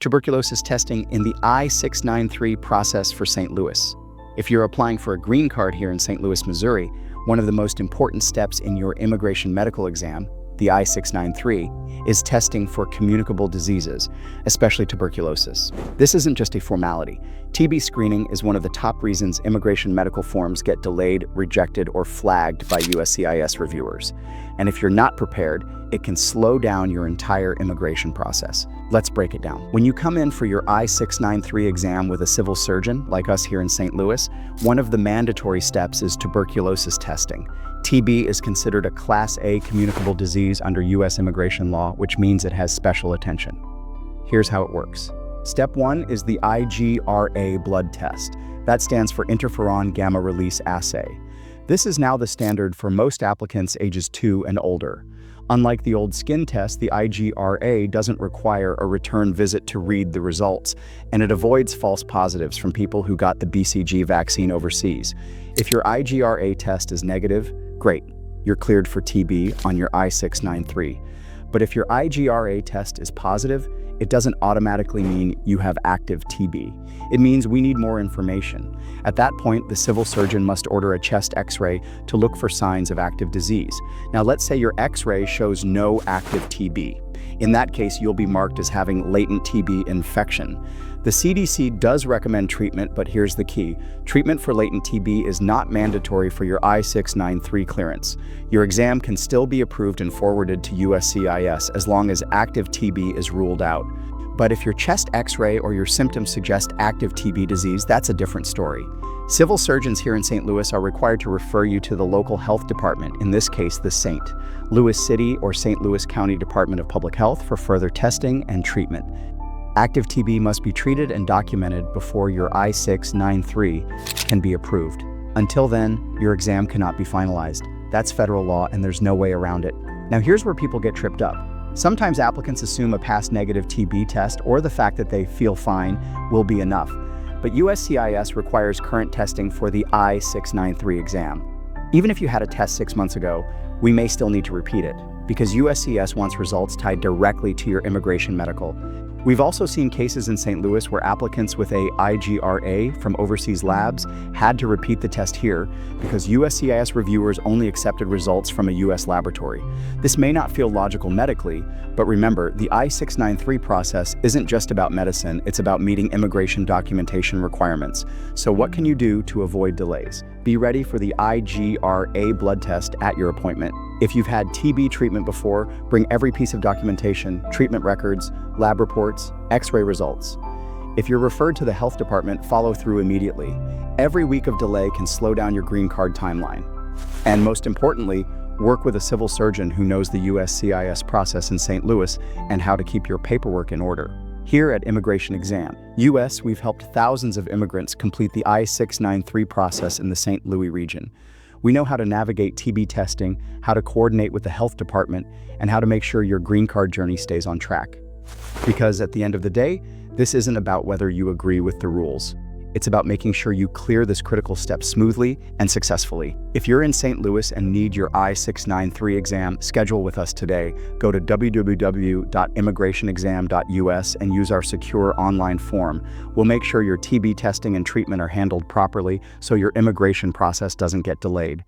tuberculosis testing in the I-693 process for St. Louis. If you're applying for a green card here in St. Louis, Missouri, one of the most important steps in your immigration medical exam, the I-693, is testing for communicable diseases, especially tuberculosis. This isn't just a formality. TB screening is one of the top reasons immigration medical forms get delayed, rejected, or flagged by USCIS reviewers. And if you're not prepared, it can slow down your entire immigration process. Let's break it down. When you come in for your I-693 exam with a civil surgeon, like us here in St. Louis, one of the mandatory steps is tuberculosis testing. TB is considered a Class A communicable disease under U.S. immigration law, which means it has special attention. Here's how it works. Step 1 is the IGRA blood test. That stands for interferon gamma release assay. This is now the standard for most applicants ages 2 and older. Unlike the old skin test, the IGRA doesn't require a return visit to read the results, and it avoids false positives from people who got the BCG vaccine overseas. If your IGRA test is negative, great, you're cleared for TB on your I-693. But if your IGRA test is positive, it doesn't automatically mean you have active TB. It means we need more information. At that point, the civil surgeon must order a chest X-ray to look for signs of active disease. Now, let's say your X-ray shows no active TB. In that case, you'll be marked as having latent TB infection. The CDC does recommend treatment, but here's the key. Treatment for latent TB is not mandatory for your I-693 clearance. Your exam can still be approved and forwarded to USCIS as long as active TB is ruled out. But if your chest X-ray or your symptoms suggest active TB disease, that's a different story. Civil surgeons here in St. Louis are required to refer you to the local health department, in this case the St. Louis City or St. Louis County Department of Public Health, for further testing and treatment. Active TB must be treated and documented before your I-693 can be approved. Until then, your exam cannot be finalized. That's federal law and there's no way around it. Now here's where people get tripped up. Sometimes applicants assume a past negative TB test or the fact that they feel fine will be enough. But USCIS requires current testing for the I-693 exam. Even if you had a test 6 months ago, we may still need to repeat it because USCIS wants results tied directly to your immigration medical. We've also seen cases in St. Louis where applicants with a IGRA from overseas labs had to repeat the test here because USCIS reviewers only accepted results from a US laboratory. This may not feel logical medically, but remember, the I-693 process isn't just about medicine, it's about meeting immigration documentation requirements. So what can you do to avoid delays? Be ready for the IGRA blood test at your appointment. If you've had TB treatment before, bring every piece of documentation, treatment records, lab reports, X-ray results. If you're referred to the health department, follow through immediately. Every week of delay can slow down your green card timeline. And most importantly, work with a civil surgeon who knows the USCIS process in St. Louis and how to keep your paperwork in order. Here at Immigration Exam US, we've helped thousands of immigrants complete the I-693 process in the St. Louis region. We know how to navigate TB testing, how to coordinate with the health department, and how to make sure your green card journey stays on track. Because at the end of the day, this isn't about whether you agree with the rules. It's about making sure you clear this critical step smoothly and successfully. If you're in St. Louis and need your I-693 exam, schedule with us today. Go to www.immigrationexam.us and use our secure online form. We'll make sure your TB testing and treatment are handled properly so your immigration process doesn't get delayed.